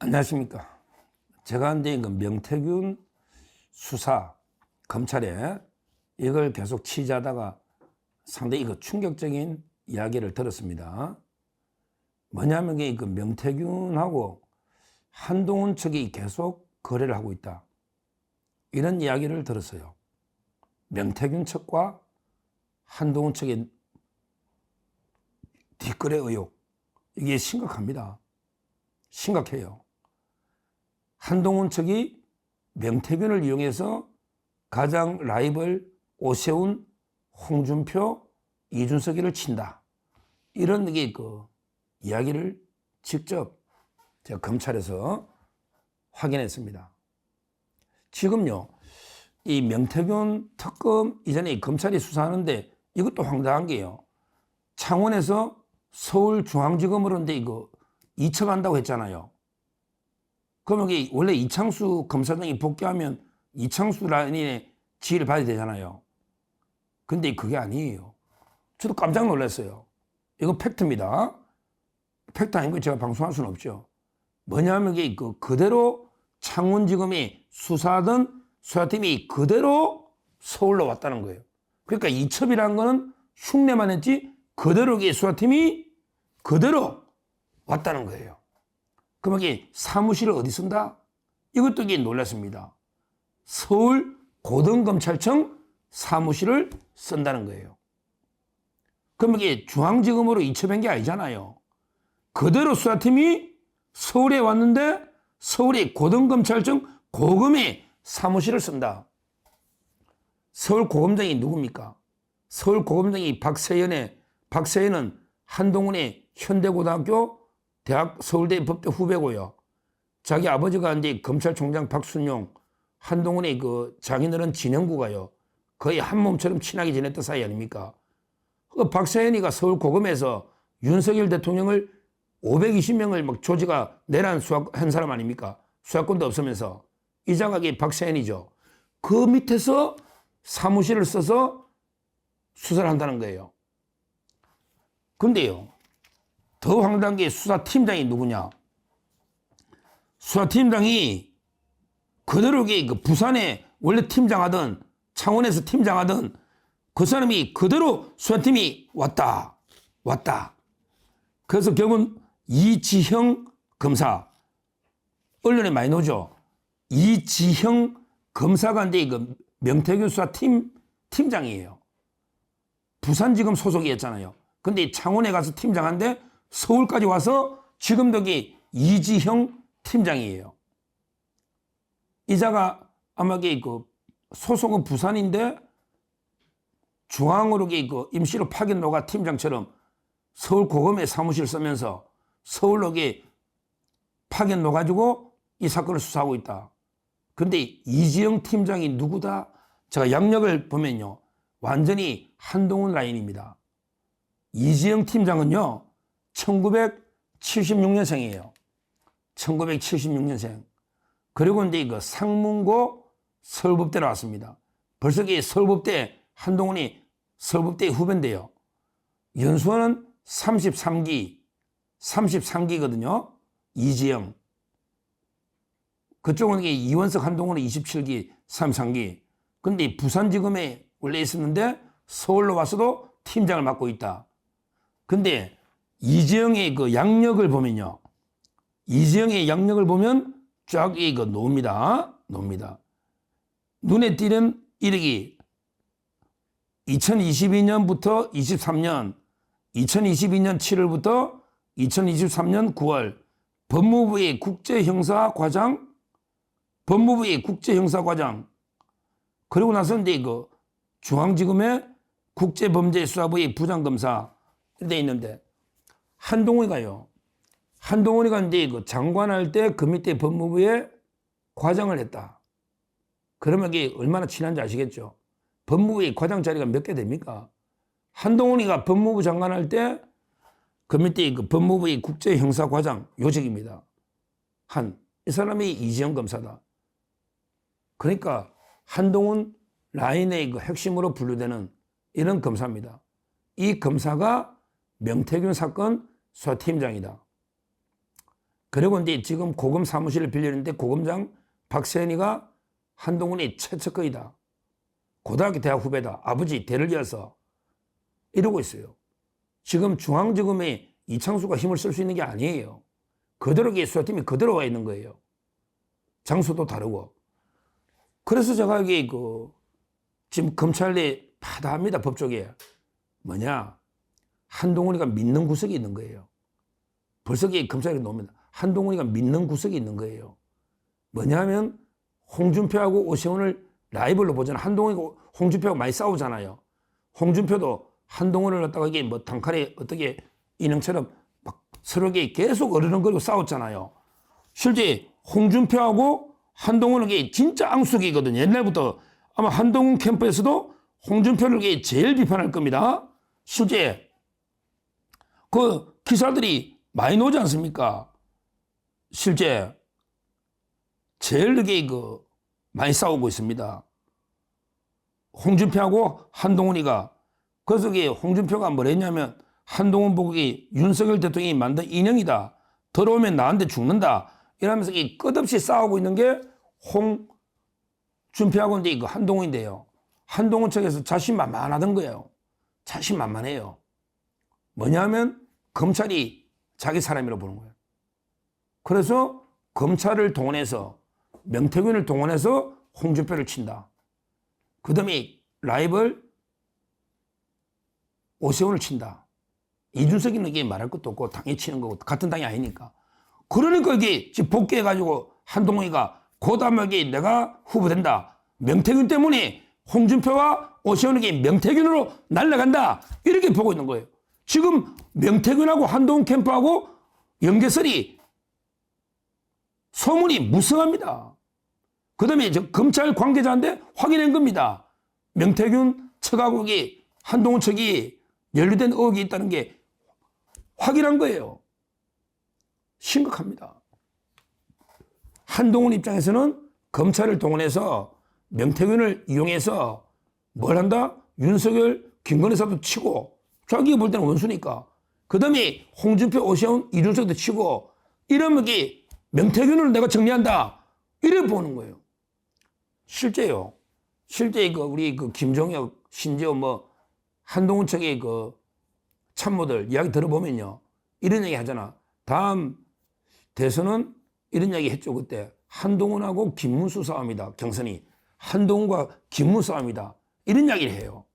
안녕하십니까. 제가 이제 그 명태균 수사 검찰에 이걸 계속 취재하다가 상당히 충격적인 이야기를 들었습니다. 뭐냐면 그 명태균하고 한동훈 측이 계속 거래를 하고 있다, 이런 이야기를 들었어요. 명태균 측과 한동훈 측의 뒷거래 의혹, 이게 심각합니다. 심각해요. 한동훈 측이 명태균을 이용해서 가장 라이벌 오세훈, 홍준표, 이준석이를 친다, 이런 이야기를 직접 제가 검찰에서 확인했습니다. 지금요, 이 명태균 특검 이전에 검찰이 수사하는데 이것도 황당한 게요, 창원에서 서울중앙지검으로 이거 이첩한다고 했잖아요. 그러면 원래 이창수 검사장이 복귀하면 이창수 라인의 지휘를 받아야 되잖아요. 근데 그게 아니에요. 저도 깜짝 놀랐어요. 이건 팩트입니다. 팩트 아닌 거 제가 방송할 수는 없죠. 뭐냐면 이게 그대로 창원지검이 수사하던 수사팀이 그대로 서울로 왔다는 거예요. 그러니까 이첩이라는 거는 흉내만 했지 그대로 수사팀이 그대로 왔다는 거예요. 그럼 이게 사무실을 어디 쓴다? 이것도 이게 놀랐습니다. 서울 고등검찰청 사무실을 쓴다는 거예요. 그럼 이게 중앙지검으로 이첩한 게 아니잖아요. 그대로 수사팀이 서울에 왔는데 서울의 고등검찰청 고검의 사무실을 쓴다. 서울 고검장이 누굽니까? 서울 고검장이 박세연은 한동훈의 현대고등학교 대학 서울대 법대 후배고요. 자기 아버지가 이제 검찰총장 박순용, 한동훈의 장인어른 진영구가요, 거의 한 몸처럼 친하게 지냈던 사이 아닙니까? 박세현이가 서울 고검에서 윤석열 대통령을 520명을 막 조지가 내란 수사한 사람 아닙니까? 수사권도 없으면서. 이 장학이 박세현이죠. 그 밑에서 사무실을 써서 수사를 한다는 거예요. 근데요, 더 황당한 게 수사팀장이 누구냐? 수사팀장이 그대로 부산에 원래 팀장하던, 창원에서 팀장하던 그 사람이 그대로 수사팀이 왔다. 그래서 결국은 이지형 검사, 언론에 많이 나오죠. 이지형 검사가 이제 명태균 수사팀장이에요. 부산지검 소속이었잖아요. 근데 창원에 가서 팀장한데 서울까지 와서 지금도 이지형 팀장이에요. 이자가 아마 소속은 부산인데 중앙으로 임시로 파견 노가 팀장처럼 서울 고검에 사무실 쓰면서 서울로 파견 노가지고 이 사건을 수사하고 있다. 근데 이지형 팀장이 누구다? 제가 양력을 보면요, 완전히 한동훈 라인입니다. 이지형 팀장은요, 1976년생이에요. 1976년생. 그리고 이제 상문고 서울법대 나왔습니다. 벌써 서울법대, 한동훈이 서울법대 후배인데요. 연수원은 33기거든요. 이지영. 그쪽은 이원석, 한동훈은 27기, 33기. 근데 부산지검에 원래 있었는데 서울로 와서도 팀장을 맡고 있다. 근데 이지영의 양력을 보면요, 이지영의 양력을 보면 쫙 노입니다. 눈에 띄는 일기 2022년부터 23년, 2022년 7월부터 2023년 9월 법무부의 국제형사과장, 그리고 나서 이제 중앙지검의 국제범죄수사부의 부장검사 돼 있는데, 한동훈이가 이제 장관할 때 그 밑에 법무부에 과장을 했다. 그러면 이게 얼마나 친한지 아시겠죠? 법무부의 과장 자리가 몇 개 됩니까? 한동훈이가 법무부 장관할 때 그 밑에 법무부의 국제형사과장 요직입니다. 이 사람이 이지영 검사다. 그러니까 한동훈 라인의 핵심으로 분류되는 이런 검사입니다. 이 검사가 명태균 사건 수사팀장이다. 그리고 이제 지금 고검 사무실을 빌리는데 고검장 박세현이가 한동훈이 최측근이다. 고등학교 대학 후배다. 아버지 대를 이어서 이러고 있어요. 지금 중앙지검에 이창수가 힘을 쓸 수 있는 게 아니에요. 그대로 수사팀이 그대로 와 있는 거예요. 장소도 다르고. 그래서 제가 여기 지금 검찰이 파다합니다. 법조계. 뭐냐? 한동훈이가 믿는 구석이 있는 거예요. 벌써 검찰이 나옵니다. 한동훈이가 믿는 구석이 있는 거예요. 뭐냐면 홍준표하고 오세훈을 라이벌로 보잖아요. 한동훈이가 홍준표하고 많이 싸우잖아요. 홍준표도 한동훈을 갖다가 이게 뭐 단칼에 어떻게 인형처럼 막 서로 계속 어르렁거리고 싸웠잖아요. 실제 홍준표하고 한동훈은 진짜 앙숙이거든요. 옛날부터 아마 한동훈 캠프에서도 홍준표를 제일 비판할 겁니다. 실제 그 기사들이 많이 나오지 않습니까? 실제 제일 많이 싸우고 있습니다. 홍준표하고 한동훈이가. 그래서 홍준표가 뭐랬냐면 한동훈 보고 윤석열 대통령이 만든 인형이다. 들어오면 나한테 죽는다. 이러면서 끝없이 싸우고 있는 게 홍준표하고 이제 한동훈인데요. 한동훈 측에서 자신만만하던 거예요. 자신만만해요. 뭐냐면 검찰이 자기 사람이라고 보는 거예요. 그래서 검찰을 동원해서 명태균을 동원해서 홍준표를 친다. 그 다음에 라이벌 오세훈을 친다. 이준석이는 이게 말할 것도 없고 당이 치는 거고 같은 당이 아니니까. 그러니까 이게 지금 복귀해가지고 한동훈이가 고담하게 내가 후보된다. 명태균 때문에 홍준표와 오세훈에게 명태균으로 날아간다. 이렇게 보고 있는 거예요. 지금 명태균하고 한동훈 캠프하고 연계설이 소문이 무성합니다. 그 다음에 검찰 관계자인데 확인한 겁니다. 명태균 측하고 한동훈 측이 연루된 의혹이 있다는 게 확인한 거예요. 심각합니다. 한동훈 입장에서는 검찰을 동원해서 명태균을 이용해서 뭘 한다? 윤석열, 김건희 사도 치고 자기가 볼 때는 원수니까. 그 다음에 홍준표, 오세훈, 이준석도 치고 이러면 명태균을 내가 정리한다. 이래 보는 거예요. 실제요. 실제 우리 김종혁, 심지어 한동훈 측의 참모들 이야기 들어보면요. 이런 얘기 하잖아. 다음 대선은 이런 얘기 했죠. 그때 한동훈하고 김문수 싸움이다. 경선이. 한동훈과 김문수 싸움이다. 이런 이야기를 해요.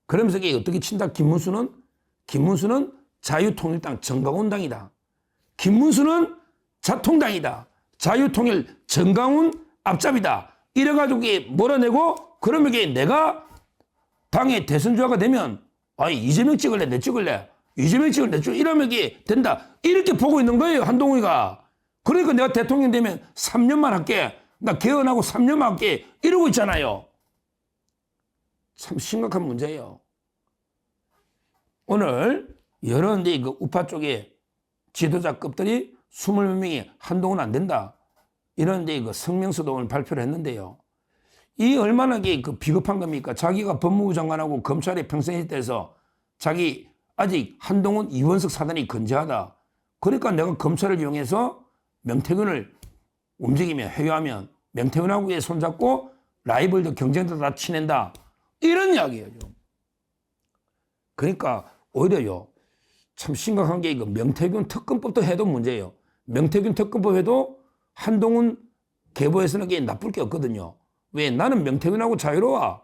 그러면서 어떻게 친다? 김문수는 자유통일당 정강훈당이다. 김문수는 자통당이다. 자유통일 정강훈 앞잡이다. 이래가지고 몰아내고 그러면 내가 당의 대선주자가 되면 이재명 찍을래? 내 찍을래? 이재명 찍을래? 내 찍을래? 이러면 된다. 이렇게 보고 있는 거예요. 한동훈이가. 그러니까 내가 대통령 되면 3년만 할게. 나 개헌하고 3년만 할게. 이러고 있잖아요. 참 심각한 문제예요. 오늘 여러 우파 쪽에 지도자급들이 20명이 한동훈 안 된다. 이런 성명서도 오늘 발표를 했는데요. 이 얼마나 비겁한 겁니까? 자기가 법무부 장관하고 검찰에 평생 있대서 자기 아직 한동훈 이원석 사단이 건재하다. 그러니까 내가 검찰을 이용해서 명태균을 움직이면 회유하면 명태균하고 손잡고 라이벌도 경쟁도 다 치낸다. 이런 이야기예요. 그러니까 오히려요. 참 심각한 게 명태균 특검법도 해도 문제예요. 명태균 특검법 해도 한동훈 계보에서는 나쁠 게 없거든요. 왜? 나는 명태균하고 자유로워.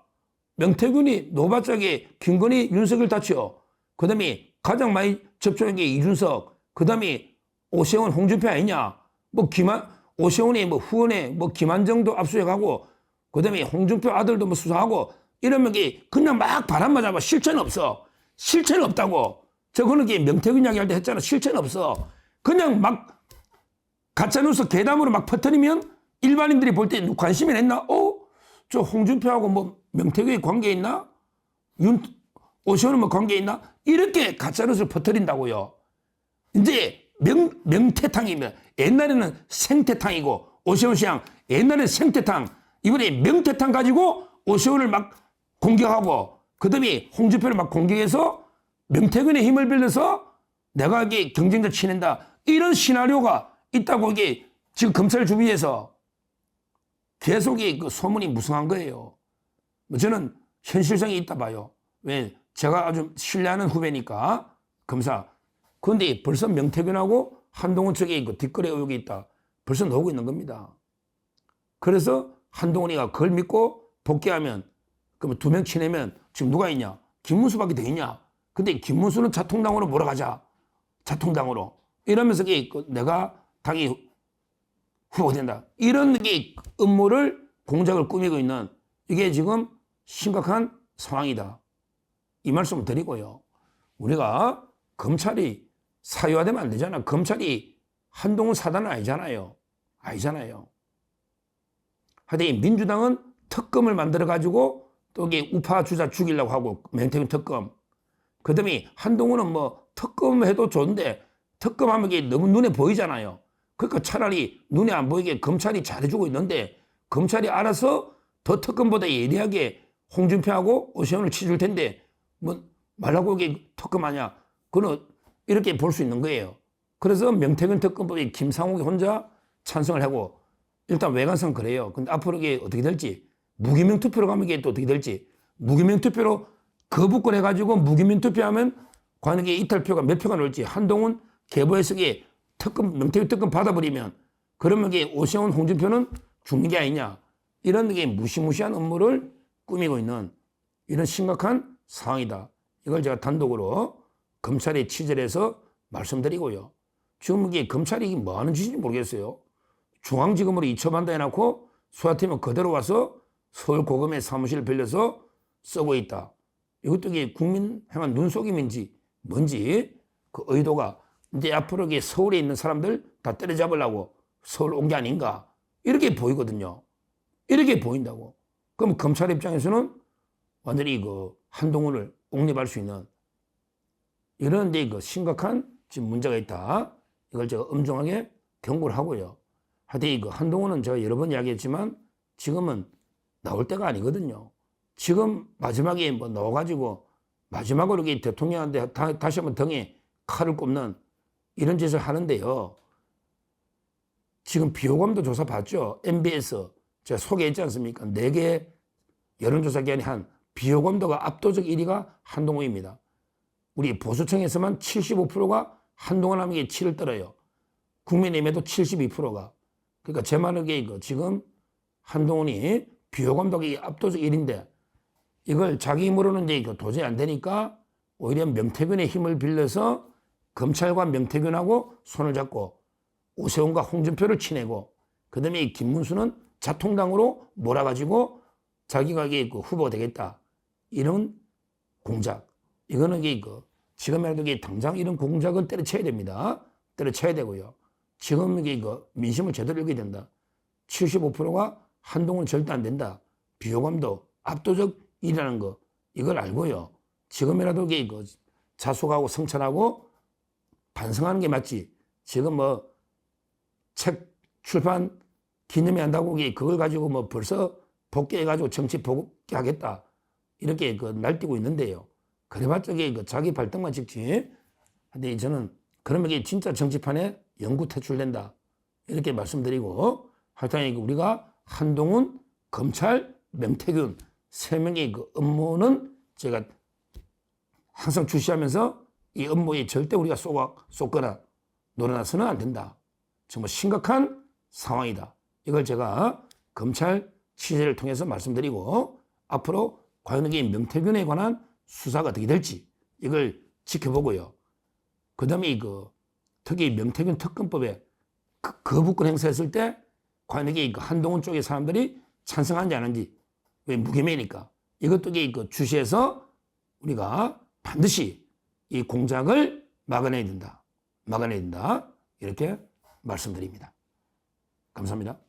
명태균이 노바짝에 김건희, 윤석열 다치요. 그 다음에 가장 많이 접촉한 게 이준석. 그 다음에 오세훈, 홍준표 아니냐. 오세훈이 후원에 김한정도 압수해가고 그 다음에 홍준표 아들도 수사하고 이러면 그냥 막 바람만 잡아. 실체는 없어. 실체는 없다고. 저거는 명태균 이야기할 때 했잖아. 실체는 없어. 그냥 막 가짜뉴스 괴담으로 막 퍼뜨리면 일반인들이 볼 때 관심이 있나? 저 홍준표하고 명태균이 관계 있나? 오세훈은 관계 있나? 이렇게 가짜뉴스를 퍼뜨린다고요. 이제 명태탕이면 옛날에는 생태탕이고 오세훈 시장 옛날에는 생태탕 이번에 명태탕 가지고 오세훈을 막 공격하고 그다음에 홍준표를 막 공격해서 명태균의 힘을 빌려서 내가 경쟁자 치낸다 이런 시나리오가 있다고 이게 지금 검찰 주위에서 계속 그 소문이 무성한 거예요. 뭐 저는 현실성이 있다 봐요. 왜? 제가 아주 신뢰하는 후배니까 검사. 그런데 벌써 명태균하고 한동훈 측에 그 뒷거래 의혹이 있다. 벌써 나오고 있는 겁니다. 그래서 한동훈이가 그걸 믿고 복귀하면 그러면 2명 치내면 지금 누가 있냐? 김문수밖에 더 있냐? 근데 김문수는 자통당으로 몰아가자. 자통당으로. 이러면서 내가 당이 후보된다. 이런 게 음모를 공작을 꾸미고 있는 이게 지금 심각한 상황이다. 이 말씀을 드리고요. 우리가 검찰이 사유화되면 안 되잖아. 검찰이 한동훈 사단은 아니잖아요. 아니잖아요. 하여튼 민주당은 특검을 만들어가지고 또 이게 우파 주자 죽이려고 하고 명태균 특검. 그 다음에 한동훈은 뭐 특검해도 좋은데 특검하면 이게 너무 눈에 보이잖아요. 그러니까 차라리 눈에 안 보이게 검찰이 잘해주고 있는데 검찰이 알아서 더 특검보다 예리하게 홍준표하고 오세훈을 치줄 텐데 뭐 말라고 이게 특검하냐. 그건 이렇게 볼 수 있는 거예요. 그래서 명태균 특검법에 김상욱이 혼자 찬성을 하고 일단 외관상 그래요. 근데 앞으로 이게 어떻게 될지 무기명 투표로 가면 이게 또 어떻게 될지 무기명 투표로 거부권 해가지고 무기명 투표하면 과연 이게 이탈표가 몇 표가 나올지 한동훈 계보에서 이게 특검 명태균 특검 받아버리면 그러면 이게 오세훈 홍준표는 죽는 게 아니냐 이런 게 무시무시한 업무를 꾸미고 있는 이런 심각한 상황이다. 이걸 제가 단독으로 검찰에 취재를 해서 말씀드리고요. 지금 이게 검찰이 뭐 하는 짓인지 모르겠어요. 중앙지검으로 이첩한다 해놓고 수사팀은 그대로 와서 서울고검의 사무실을 빌려서 쓰고 있다. 이것도 이게 국민 향한 눈속임인지 뭔지 그 의도가 이제 앞으로 이게 서울에 있는 사람들 다 때려잡으려고 서울 온 게 아닌가 이렇게 보이거든요. 이렇게 보인다고. 그럼 검찰 입장에서는 완전히 그 한동훈을 옹립할 수 있는 이런 데 그 심각한 지금 문제가 있다. 이걸 제가 엄중하게 경고를 하고요. 하여튼 그 한동훈은 제가 여러 번 이야기했지만 지금은 나올 때가 아니거든요. 지금 마지막에 뭐 나와가지고 마지막으로 대통령한테 다시 한번 등에 칼을 꼽는 이런 짓을 하는데요. 지금 비호감도 조사 봤죠. MBS 제가 소개했지 않습니까? 4개 여론조사 기관이 한 비호감도가 압도적 1위가 한동훈입니다. 우리 보수청에서만 75%가 한동훈 함에게 7을 떨어요. 국민의힘에도 72%가. 그러니까 제 말은 지금 한동훈이 비호감도가 압도적 1인데 이걸 자기 힘으로는 이제 도저히 안 되니까 오히려 명태균의 힘을 빌려서 검찰과 명태균하고 손을 잡고 오세훈과 홍준표를 치내고 그다음에 김문수는 자통당으로 몰아가지고 자기가 후보가 되겠다. 이런 공작. 이거는 지금이라도 당장 이런 공작은 때려쳐야 됩니다. 때려쳐야 되고요. 지금 민심을 제대로 읽어야 된다. 75%가 한동훈 절대 안 된다. 비호감도 압도적 이라는 거 이걸 알고요. 지금이라도 자숙하고 성찰하고 반성하는 게 맞지. 지금 뭐 책 출판 기념회 한다고 그걸 가지고 뭐 벌써 복귀해가지고 정치 복귀하겠다. 이렇게 날뛰고 있는데요. 그래봤자 자기 발등만 찍지. 근데 저는 그러면 이게 진짜 정치판에 영구 퇴출된다. 이렇게 말씀드리고 하여튼 우리가 한동훈, 검찰, 명태균 3명의 업무는 제가 항상 주시하면서 이 업무에 절대 우리가 쏟거나 놀아나서는 안 된다. 정말 심각한 상황이다. 이걸 제가 검찰 취재를 통해서 말씀드리고 앞으로 과연 이게 명태균에 관한 수사가 어떻게 될지 이걸 지켜보고요. 그 다음에 특히 명태균 특검법에 거부권 행사했을 때 과연 이게 한동훈 쪽의 사람들이 찬성하는지 안 하는지 왜 무혐의니까 이것도 주시해서 우리가 반드시 이 공작을 막아내야 된다. 막아내야 된다. 이렇게 말씀드립니다. 감사합니다.